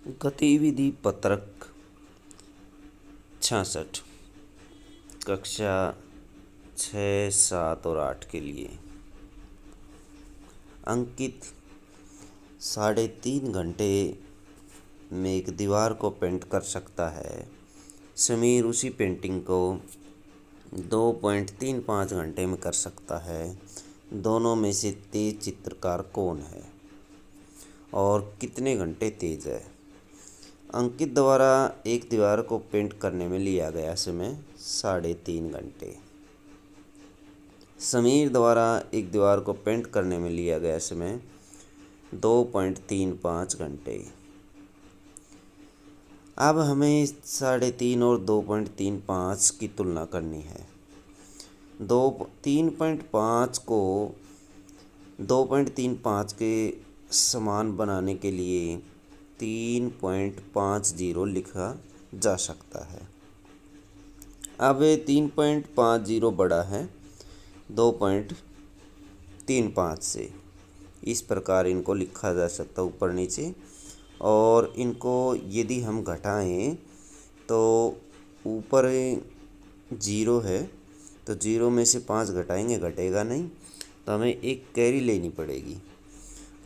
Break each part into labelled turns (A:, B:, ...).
A: गतिविधि पत्रक 66 कक्षा 6, 7 और 8 के लिए। अंकित 3.5 घंटे में एक दीवार को पेंट कर सकता है। समीर उसी पेंटिंग को 2.35 घंटे में कर सकता है। दोनों में से तेज चित्रकार कौन है और कितने घंटे तेज है? अंकित द्वारा एक दीवार को पेंट करने में लिया गया समय 3.5 घंटे। समीर द्वारा एक दीवार को पेंट करने में लिया गया समय 2.35 घंटे। अब हमें 3.5 और 2.35 की तुलना करनी है। 3.5 को 2.35 के समान बनाने के लिए 3.50 लिखा जा सकता है। अब 3.50 बड़ा है 2.35 से। इस प्रकार इनको लिखा जा सकता है ऊपर नीचे, और इनको यदि हम घटाएं तो ऊपर 0 है तो 0 में से 5 घटाएंगे, घटेगा नहीं, तो हमें एक कैरी लेनी पड़ेगी,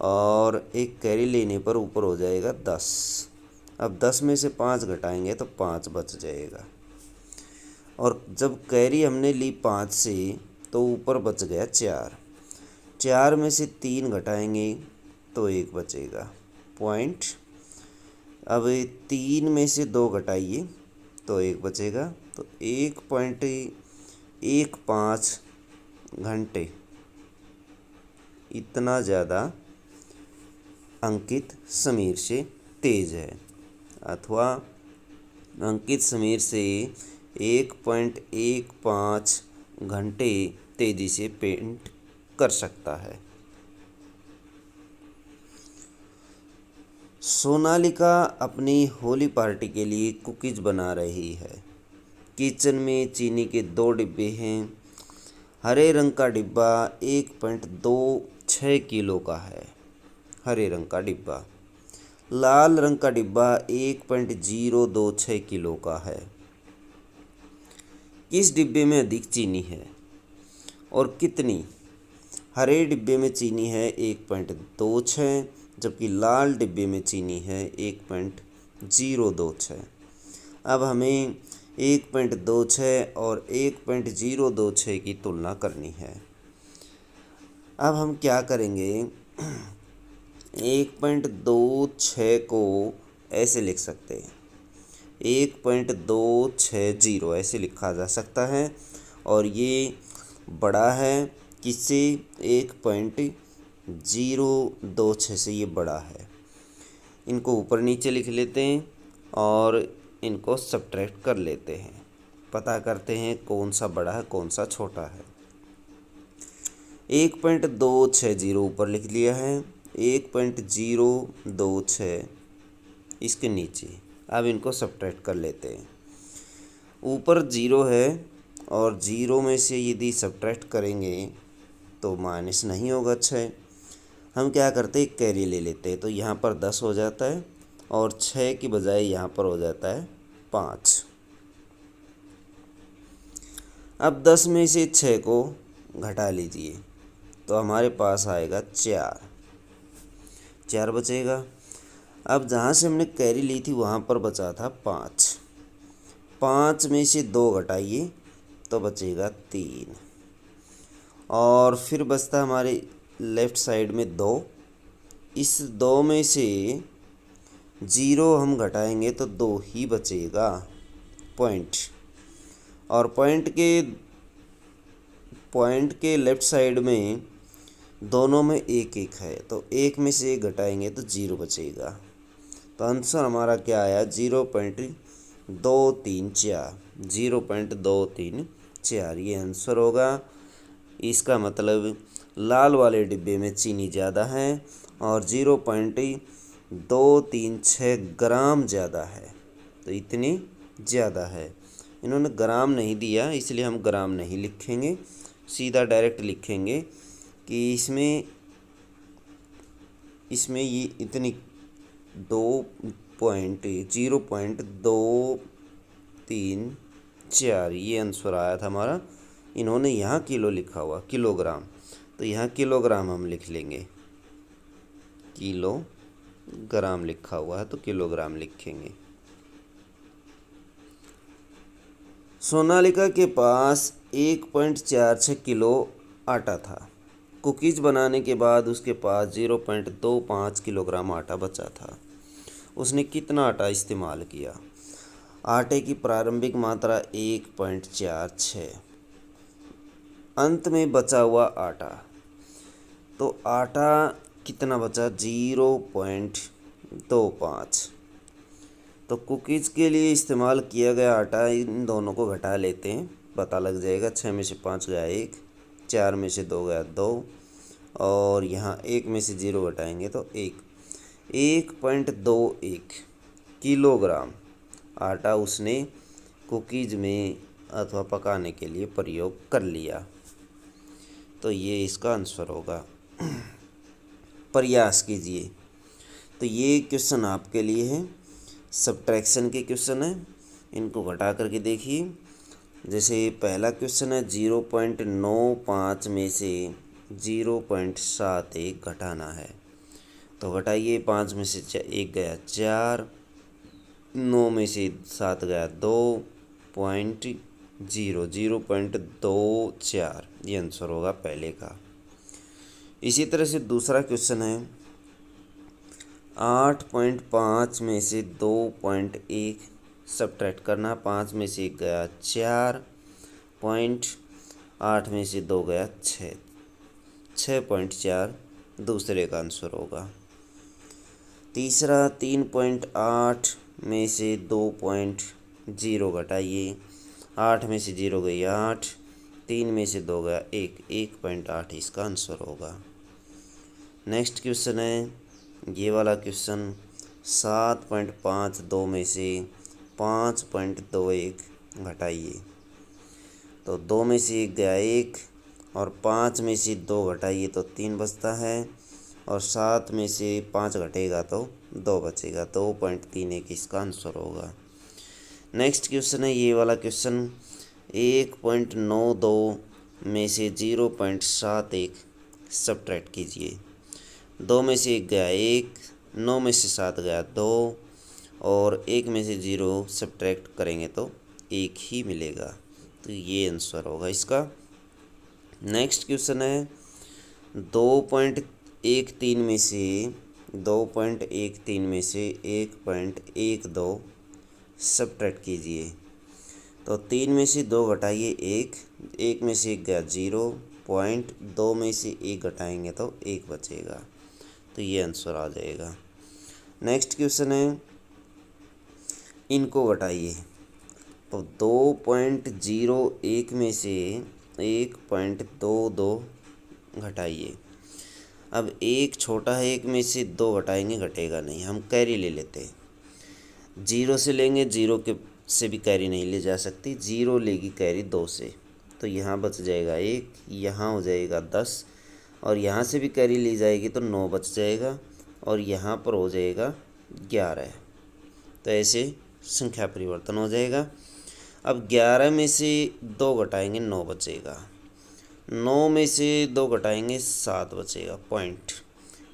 A: और एक कैरी लेने पर ऊपर हो जाएगा 10। अब 10 में से 5 घटाएंगे तो 5 बच जाएगा, और जब कैरी हमने ली 5 से तो ऊपर बच गया 4। 4 में से 3 घटाएंगे तो 1 बचेगा पॉइंट। अब 3 में से 2 घटाइए तो 1 बचेगा, तो 1.15 घंटे इतना ज़्यादा अंकित समीर से तेज है, अथवा अंकित समीर से 1.15 घंटे तेजी से पेंट कर सकता है। सोनालिका अपनी होली पार्टी के लिए कुकीज़ बना रही है। किचन में चीनी के 2 डिब्बे हैं। हरे रंग का डिब्बा 1.26 किलो का है। हरे रंग का डिब्बा। लाल रंग का डिब्बा 1.026 किलो का है। किस डिब्बे में अधिक चीनी है और कितनी? हरे डिब्बे में चीनी है 1.26, जबकि लाल डिब्बे में चीनी है 1.026। अब हमें 1.26 और 1.026 की तुलना करनी है। अब हम क्या करेंगे, 1.26 को ऐसे लिख सकते हैं, 1.260 ऐसे लिखा जा सकता है, और ये बड़ा है किससे? 1.026 से ये बड़ा है। इनको ऊपर नीचे लिख लेते हैं और इनको सब्ट्रैक्ट कर लेते हैं। पता करते हैं कौन सा बड़ा है कौन सा छोटा है। 1.260 ऊपर लिख लिया है, 1.026 इसके नीचे। अब इनको सब्ट्रैक्ट कर लेते हैं। ऊपर 0 है और 0 में से यदि सब्ट्रैक्ट करेंगे तो माइनस नहीं होगा 6। हम क्या करते हैं, कैरी ले लेते हैं, तो यहाँ पर 10 हो जाता है और 6 की बजाय यहाँ पर हो जाता है 5। अब 10 में से 6 को घटा लीजिए तो हमारे पास आएगा 4 बचेगा। अब जहाँ से हमने कैरी ली थी वहाँ पर बचा था 5। 5 में से 2 घटाइए तो बचेगा 3, और फिर बचता हमारे लेफ़्ट साइड में 2। इस 2 में से 0 हम घटाएंगे तो 2 ही बचेगा पॉइंट, और पॉइंट के लेफ़्ट साइड में दोनों में 1 है, तो 1 में से 1 घटाएंगे तो 0 बचेगा। तो आंसर हमारा क्या आया? 0.234। ये आंसर होगा। इसका मतलब लाल वाले डिब्बे में चीनी ज़्यादा है और 0.236 ग्राम ज़्यादा है, तो इतनी ज़्यादा है। इन्होंने ग्राम नहीं दिया इसलिए हम ग्राम नहीं लिखेंगे, सीधा डायरेक्ट लिखेंगे कि इसमें ये इतनी 0.234 ये आंसर आया था हमारा। इन्होंने यहाँ किलो लिखा हुआ, किलोग्राम, तो यहाँ किलोग्राम हम लिख लेंगे, किलोग्राम लिखा हुआ है तो किलोग्राम लिखेंगे। सोनालिका के पास 1.46 किलो आटा था। कुकीज़ बनाने के बाद उसके पास 0.25 किलोग्राम आटा बचा था। उसने कितना आटा इस्तेमाल किया? आटे की प्रारंभिक मात्रा 1.46, अंत में बचा हुआ आटा, तो आटा कितना बचा? 0.25। तो कुकीज़ के लिए इस्तेमाल किया गया आटा, इन दोनों को घटा लेते हैं, पता लग जाएगा। 6 में से 5 गया 1, 4 में से 2 गया 2, और यहाँ 1 में से 0 घटाएंगे तो 1.21 किलोग्राम आटा उसने कुकीज़ में अथवा पकाने के लिए प्रयोग कर लिया। तो ये इसका आंसर होगा। प्रयास कीजिए। तो ये क्वेश्चन आपके लिए है, सब्ट्रैक्शन के क्वेश्चन है, इनको घटा करके देखिए। जैसे पहला क्वेश्चन है 0.95 में से 0.71 घटाना है, तो घटाइए। 5 में से 1 गया 4, 9 में से 7 गया 0.24, ये आंसर होगा पहले का। इसी तरह से दूसरा क्वेश्चन है 8.5 में से 2.1 सब्ट्रैक्ट करना। 5 में से 1 गया 4, 8 में से 2 गया 6.4 दूसरे का आंसर होगा। तीसरा 3.8 में से 2.0 घटाइए। 8 में से 0 गई 8, 3 में से 2 गया 1.8 इसका आंसर होगा। नेक्स्ट क्वेश्चन है ये वाला क्वेश्चन 7.52 में से 5.21 घटाइए। तो 2 में से 1 गया 1, और 5 में से 2 घटाइए तो 3 बचता है, और 7 में से 5 घटेगा तो 2 बचेगा। 2.31 इसका आंसर होगा। नेक्स्ट क्वेश्चन है ये वाला क्वेश्चन 1.92 में से 0.71 सब्ट्रैक्ट कीजिए। 2 में से 1 गया 1, 9 में से 7 गया 2, और 1 में से 0 सब्ट्रैक्ट करेंगे तो 1 ही मिलेगा। तो ये आंसर होगा इसका। नेक्स्ट क्वेश्चन है 2.13 में से 1.12 सब्ट्रैक्ट कीजिए। तो 3 में से 2 घटाइए 1, 1 में से 1 गया 0.2 में से 1 घटाएंगे तो 1 बचेगा। तो ये आंसर आ जाएगा। नेक्स्ट क्वेश्चन है इनको घटाइए। तो 2.01 में से 1.22 घटाइए। अब 1 छोटा है, 1 में से 2 घटाएंगे, घटेगा नहीं, हम कैरी ले लेते हैं। 0 से लेंगे, 0 के से भी कैरी नहीं ले जा सकती, 0 लेगी कैरी 2 से, तो यहाँ बच जाएगा 1, यहाँ हो जाएगा 10, और यहाँ से भी कैरी ली जाएगी तो 9 बच जाएगा, और यहाँ पर हो जाएगा 11। तो ऐसे संख्या परिवर्तन हो जाएगा। अब 11 में से 2 घटाएंगे 9 बचेगा, 9 में से 2 घटाएंगे 7 बचेगा पॉइंट,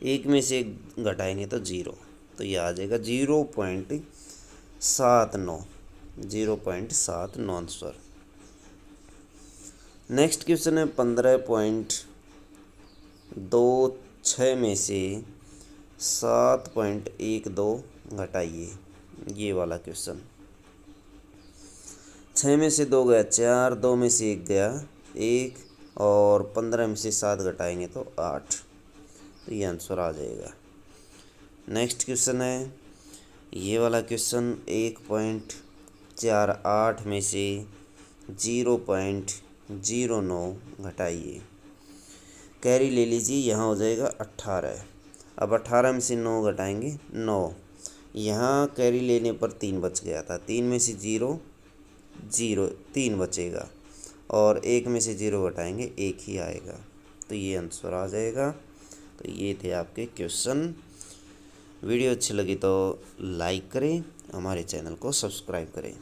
A: 1 में से 1 घटाएंगे तो 0, तो ये आ जाएगा 0.79 आंसर। नेक्स्ट क्वेश्चन है 15.26 में से 7.12 घटाइए। ये वाला क्वेश्चन 6 में से 2 गया 4, 2 में से 1 गया 1, और 15 में से 7 घटाएंगे तो 8, तो ये आंसर आ जाएगा। नेक्स्ट क्वेश्चन है ये वाला क्वेश्चन 1.48 में से 0.09 घटाइए। कैरी ले लीजिए, यहाँ हो जाएगा 18। अब 18 में से 9 घटाएंगे 9, यहाँ कैरी लेने पर 3 बच गया था, 3 में से 0 3 बचेगा, और 1 में से 0 घटाएंगे 1 ही आएगा, तो ये आंसर आ जाएगा। तो ये थे आपके क्वेश्चन। वीडियो अच्छी लगी तो लाइक करें, हमारे चैनल को सब्सक्राइब करें।